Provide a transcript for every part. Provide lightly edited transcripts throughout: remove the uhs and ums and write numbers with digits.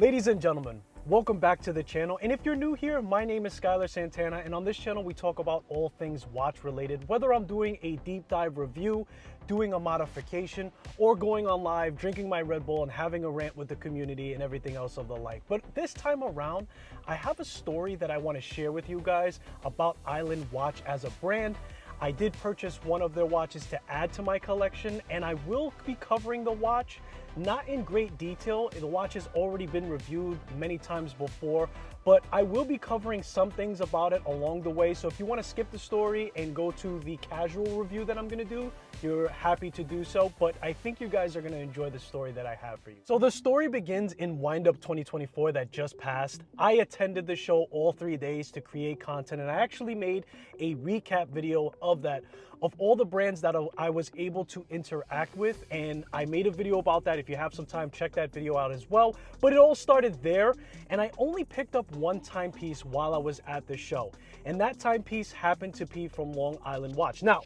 Ladies and gentlemen, welcome back to the channel. And if you're new here, my name is Skylar Santana, and on this channel we talk about all things watch related, whether I'm doing a deep dive review, doing a modification, or going on live, drinking my Red Bull and having a rant with the community and everything else of the like. But this time around, I have a story that I want to share with you guys about Island Watch as a brand. I did purchase one of their watches to add to my collection, and I will be covering the watch, not in great detail. The watch has already been reviewed many times before, but I will be covering some things about it along the way. So if you want to skip the story and go to the casual review that I'm going to do, you're happy to do so, but I think you guys are going to enjoy the story that I have for you. So the story begins in Wind Up 2024 that just passed. I attended the show all 3 days to create content, and I actually made a recap video of that, of all the brands that I was able to interact with, and I made a video about that. If you have some time, check that video out as well. But it all started there, and I only picked up one timepiece while I was at the show, and that timepiece happened to be from Long Island Watch. Now,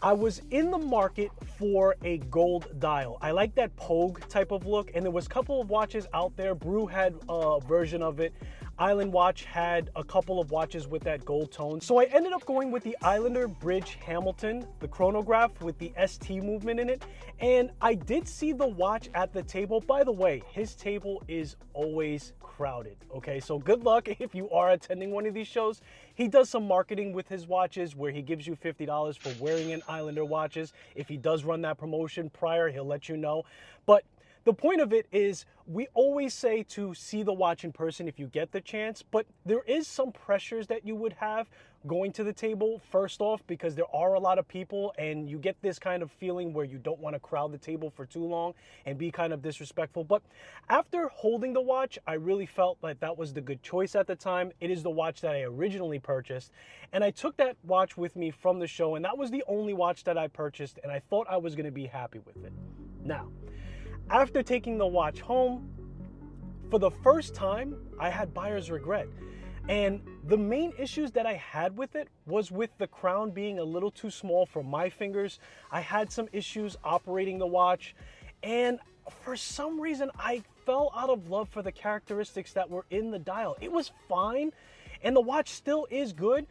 I was in the market for a gold dial. I like that Pogue type of look, and there was a couple of watches out there. Brew had a version of it. Island Watch had a couple of watches with that gold tone. So I ended up going with the Islander Bridge Hamilton, the chronograph with the ST movement in it. And I did see the watch at the table. By the way, his table is always crowded, okay? So good luck if you are attending one of these shows. He does some marketing with his watches where he gives you $50 for wearing an Islander watches. If he does run that promotion prior, he'll let you know. But the point of it is, we always say to see the watch in person if you get the chance, but there is some pressures that you would have going to the table, first off, because there are a lot of people and you get this kind of feeling where you don't want to crowd the table for too long and be kind of disrespectful. But after holding the watch, I really felt like that was the good choice at the time. It is the watch that I originally purchased, and I took that watch with me from the show, and that was the only watch that I purchased, and I thought I was going to be happy with it. Now, after taking the watch home, for the first time, I had buyer's regret. And the main issues that I had with it was with the crown being a little too small for my fingers. I had some issues operating the watch, and for some reason, I fell out of love for the characteristics that were in the dial. It was fine, and the watch still is good.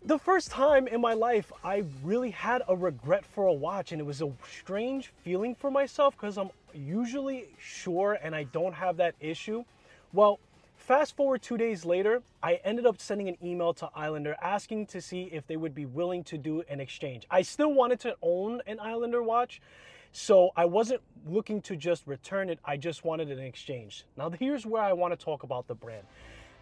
The first time in my life, I really had a regret for a watch, and it was a strange feeling for myself because I'm usually sure and I don't have that issue. Well, fast forward 2 days later, I ended up sending an email to Islander asking to see if they would be willing to do an exchange. I still wanted to own an Islander watch, so I wasn't looking to just return it. I just wanted an exchange. Now, here's where I want to talk about the brand.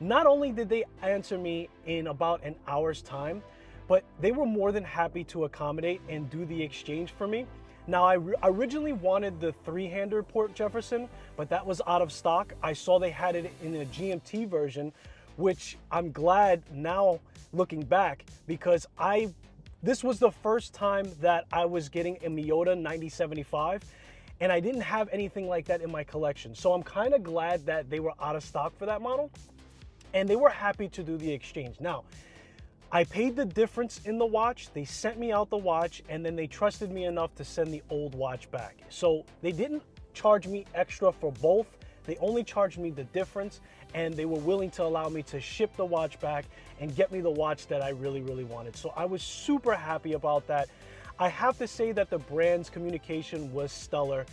Not only did they answer me in about an hour's time, but they were more than happy to accommodate and do the exchange for me. Now, I originally wanted the three-hander Port Jefferson, but that was out of stock. I saw they had it in a GMT version, which I'm glad now looking back, because this was the first time that I was getting a Miyota 9075. And I didn't have anything like that in my collection. So I'm kind of glad that they were out of stock for that model, and they were happy to do the exchange. Now, I paid the difference in the watch. They sent me out the watch, and then they trusted me enough to send the old watch back. So they didn't charge me extra for both. They only charged me the difference, and they were willing to allow me to ship the watch back and get me the watch that I really, really wanted. So I was super happy about that. I have to say that the brand's communication was stellar.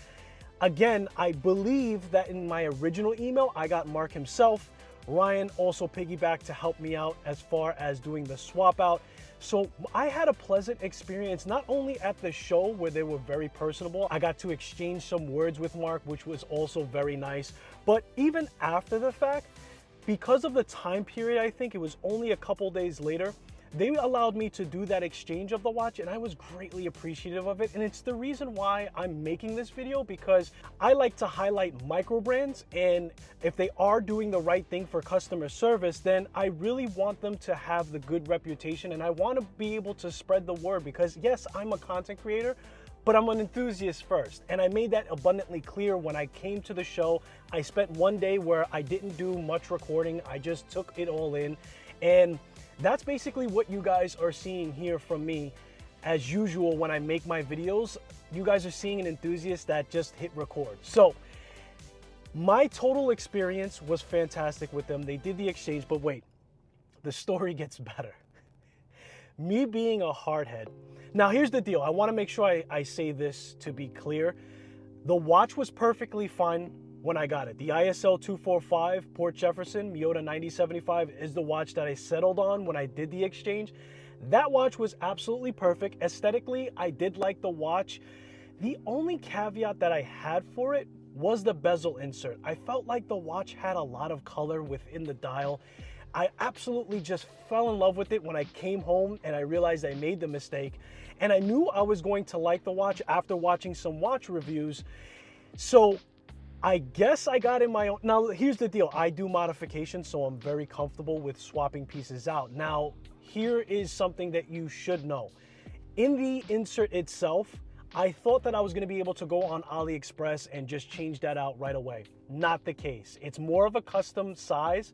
Again, I believe that in my original email, I got Mark himself. Ryan also piggybacked to help me out as far as doing the swap out. So I had a pleasant experience, not only at the show where they were very personable. I got to exchange some words with Mark, which was also very nice. But even after the fact, because of the time period, I think it was only a couple days later, they allowed me to do that exchange of the watch, and I was greatly appreciative of it. And it's the reason why I'm making this video, because I like to highlight micro brands, and if they are doing the right thing for customer service, then I really want them to have the good reputation, and I want to be able to spread the word, because yes, I'm a content creator, but I'm an enthusiast first. And I made that abundantly clear when I came to the show. I spent one day where I didn't do much recording. I just took it all in, and that's basically what you guys are seeing here from me. As usual, when I make my videos, you guys are seeing an enthusiast that just hit record. So My total experience was fantastic with them. They did the exchange, but wait, the story gets better. Me being a hardhead. Now, here's the deal. I want to make sure I say this to be clear. The watch was perfectly fine when I got it. The ISL 245 Port Jefferson Miyota 9075 is the watch that I settled on when I did the exchange. That watch was absolutely perfect. Aesthetically, I did like the watch. The only caveat that I had for it was the bezel insert. I felt like the watch had a lot of color within the dial. I absolutely just fell in love with it when I came home and I realized I made the mistake. And I knew I was going to like the watch after watching some watch reviews. So I guess I got in my own. Now, here's the deal. I do modifications, so I'm very comfortable with swapping pieces out. Now, here is something that you should know. In the insert itself, I thought that I was going to be able to go on AliExpress and just change that out right away. Not the case. It's more of a custom size.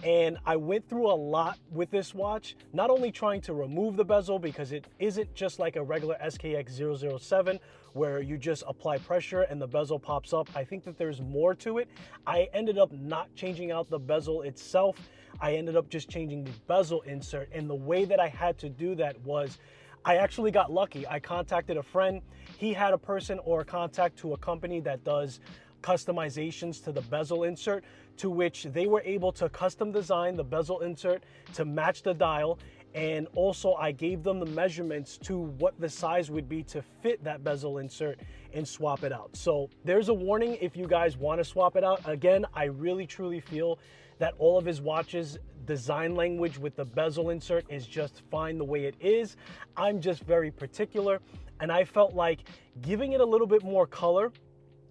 And I went through a lot with this watch, not only trying to remove the bezel because it isn't just like a regular SKX 007 where you just apply pressure and the bezel pops up. I think that there's more to it. I ended up not changing out the bezel itself. I ended up just changing the bezel insert. And the way that I had to do that was I actually got lucky. I contacted a friend. He had a person or a contact to a company that does customizations to the bezel insert, to which they were able to custom design the bezel insert to match the dial. And also I gave them the measurements to what the size would be to fit that bezel insert and swap it out. So there's a warning if you guys want to swap it out. Again, I really truly feel that all of his watches design language with the bezel insert is just fine the way it is. I'm just very particular, and I felt like giving it a little bit more color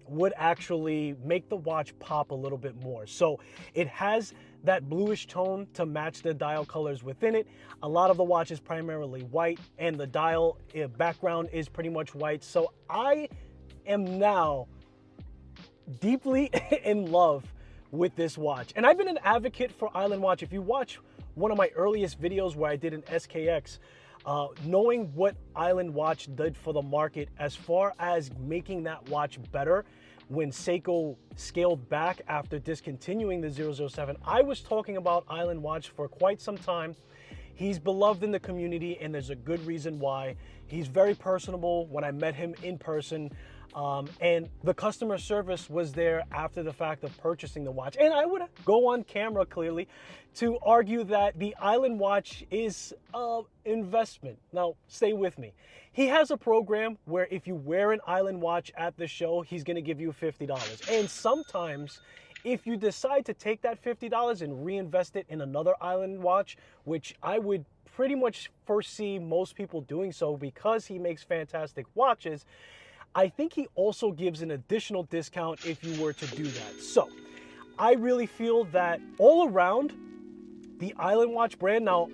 would actually make the watch pop a little bit more. So it has that bluish tone to match the dial colors within it. A lot of the watch is primarily white, and the dial background is pretty much white. So I am now deeply in love with this watch. And I've been an advocate for Island Watch. If you watch one of my earliest videos where I did an SKX, knowing what Island Watch did for the market as far as making that watch better when Seiko scaled back after discontinuing the 007, I was talking about Island Watch for quite some time. He's beloved in the community, and there's a good reason why. He's very personable. When I met him in person, and the customer service was there after the fact of purchasing the watch. And I would go on camera clearly to argue that the Island Watch is an investment. Now, stay with me. He has a program where if you wear an Island Watch at the show, he's going to give you $50. And sometimes if you decide to take that $50 and reinvest it in another Island Watch, which I would pretty much foresee most people doing so because he makes fantastic watches, I think he also gives an additional discount if you were to do that. So I really feel that all around the Island Watch brand, now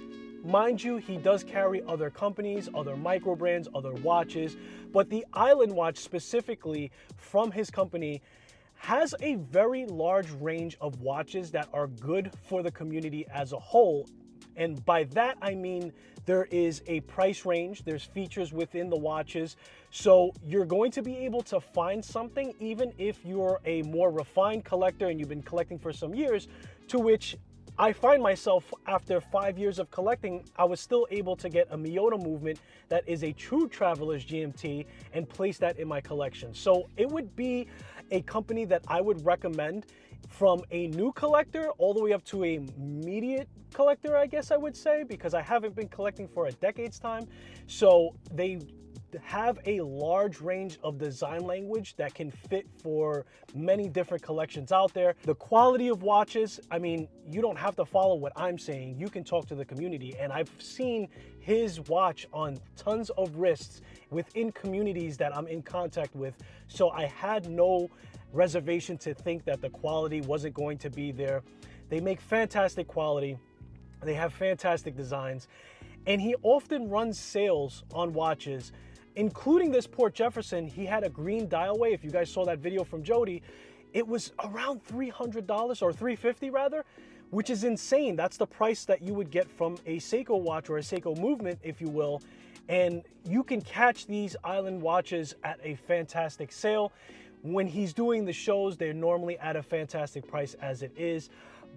mind you, he does carry other companies, other micro brands, other watches, but the Island Watch specifically from his company has a very large range of watches that are good for the community as a whole. And by that, I mean there is a price range, there's features within the watches. So you're going to be able to find something even if you're a more refined collector and you've been collecting for some years, to which I find myself after 5 years of collecting, I was still able to get a Miyota movement that is a true traveler's GMT and place that in my collection. So it would be a company that I would recommend from a new collector all the way up to a immediate collector, I guess I would say, because I haven't been collecting for a decade's time. So they have a large range of design language that can fit for many different collections out there. The quality of watches, I mean, you don't have to follow what I'm saying. You can talk to the community, and I've seen his watch on tons of wrists within communities that I'm in contact with. So I had no reservation to think that the quality wasn't going to be there. They make fantastic quality. They have fantastic designs, and he often runs sales on watches, including this Port Jefferson. He had a green dialway. If you guys saw that video from Jody, it was around $300 or $350 rather, which is insane. That's the price that you would get from a Seiko watch or a Seiko movement, if you will. And you can catch these Island watches at a fantastic sale. when he's doing the shows, they're normally at a fantastic price as it is.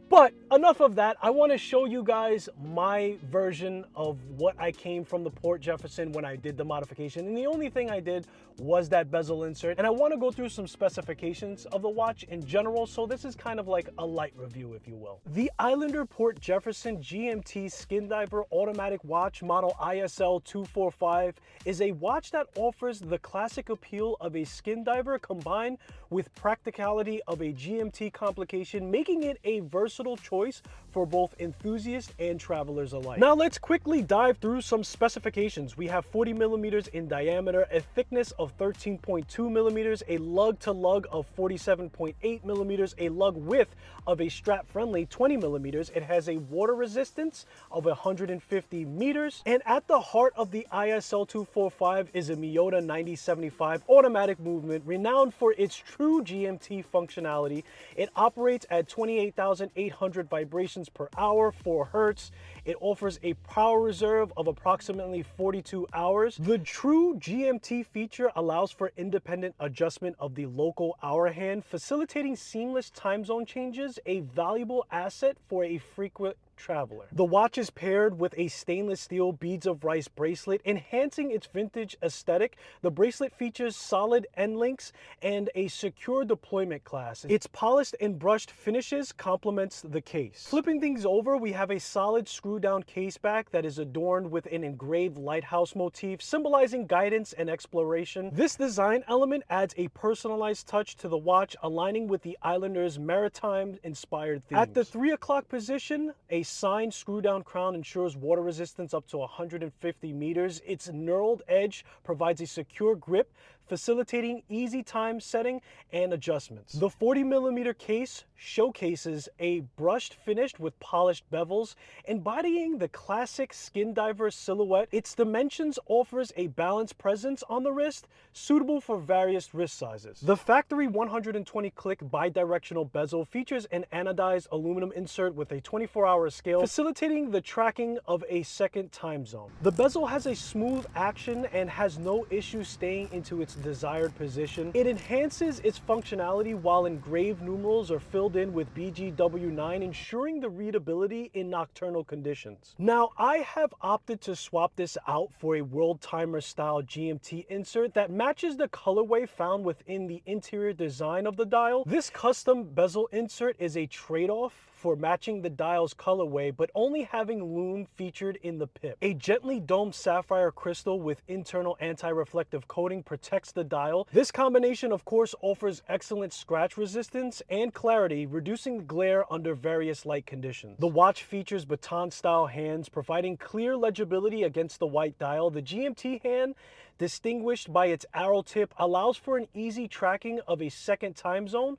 But enough of that. I want to show you guys my version of what I came from the Port Jefferson when I did the modification. And the only thing I did was that bezel insert. And I want to go through some specifications of the watch in general. So this is kind of like a light review, if you will. The Islander Port Jefferson GMT Skin Diver automatic watch model ISL 245 is a watch that offers the classic appeal of a skin diver combined with practicality of a GMT complication, making it a versatile choice for both enthusiasts and travelers alike. Now let's quickly dive through some specifications. We have 40 millimeters in diameter, a thickness of 13.2 millimeters, a lug to lug of 47.8 millimeters, a lug width of a strap friendly 20 millimeters. It has a water resistance of 150 meters. And at the heart of the ISL 245 is a Miyota 9075 automatic movement, renowned for its true GMT functionality. It operates at 28,800 vibrations per hour, 4 hertz. It offers a power reserve of approximately 42 hours. The true GMT feature allows for independent adjustment of the local hour hand, facilitating seamless time zone changes, a valuable asset for a frequent traveler. The watch is paired with a stainless steel beads of rice bracelet, enhancing its vintage aesthetic. The bracelet features solid end links and a secure deployment class. Its polished and brushed finishes complements the case. Flipping things over, we have a solid screw down case back that is adorned with an engraved lighthouse motif, symbolizing guidance and exploration. This design element adds a personalized touch to the watch, aligning with the Islander's maritime inspired themes. At the 3 o'clock position, a signed screw down crown ensures water resistance up to 150 meters. Its knurled edge provides a secure grip, facilitating easy time setting and adjustments. The 40 millimeter case showcases a brushed finish with polished bevels, embodying the classic skin diver silhouette. Its dimensions offers a balanced presence on the wrist, suitable for various wrist sizes. The factory 120 click bidirectional bezel features an anodized aluminum insert with a 24-hour scale, facilitating the tracking of a second time zone. The bezel has a smooth action and has no issue staying into its desired position. It enhances its functionality while engraved numerals are filled in with BGW9, ensuring the readability in nocturnal conditions. Now, I have opted to swap this out for a World Timer style GMT insert that matches the colorway found within the interior design of the dial. This custom bezel insert is a trade-off for matching the dial's colorway, but only having lume featured in the pip. A gently domed sapphire crystal with internal anti-reflective coating protects the dial. This combination, of course, offers excellent scratch resistance and clarity, reducing the glare under various light conditions. The watch features baton-style hands, providing clear legibility against the white dial. The GMT hand, distinguished by its arrow tip, allows for an easy tracking of a second time zone.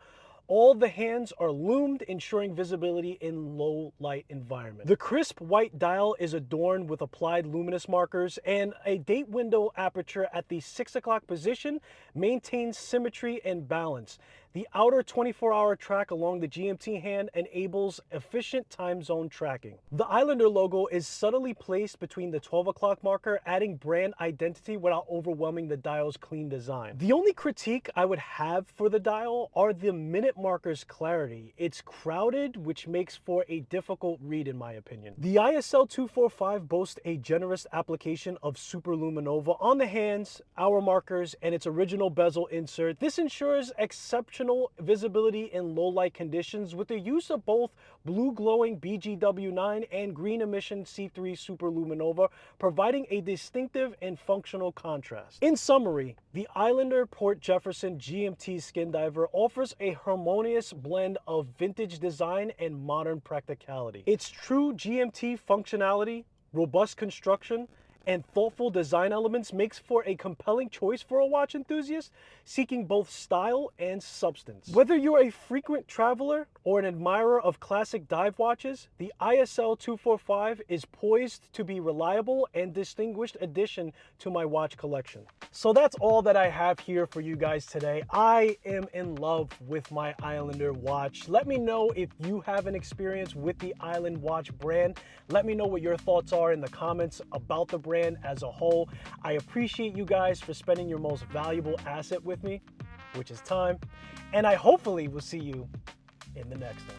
All the hands are loomed, ensuring visibility in low light environment. The crisp white dial is adorned with applied luminous markers, and a date window aperture at the 6 o'clock position maintains symmetry and balance. The outer 24-hour track along the GMT hand enables efficient time zone tracking. The Islander logo is subtly placed between the 12 o'clock marker, adding brand identity without overwhelming the dial's clean design. The only critique I would have for the dial are the minute marker's clarity. It's crowded, which makes for a difficult read in my opinion. The ISL 245 boasts a generous application of superluminova on the hands, hour markers, and its original bezel insert. This ensures exceptional visibility in low light conditions with the use of both blue glowing BGW9 and green emission C3 superluminova, providing a distinctive and functional contrast. In summary, the Islander Port Jefferson GMT Skin Diver offers a harmonious blend of vintage design and modern practicality. Its true GMT functionality, robust construction, and thoughtful design elements makes for a compelling choice for a watch enthusiast seeking both style and substance. Whether you're a frequent traveler or an admirer of classic dive watches, the ISL 245 is poised to be reliable and distinguished addition to my watch collection. So that's all that I have here for you guys today. I am in love with my Islander watch. Let me know if you have an experience with the Island watch brand. Let me know what your thoughts are in the comments about the brand as a whole. I appreciate you guys for spending your most valuable asset with me. which is time. And I hopefully will see you in the next one.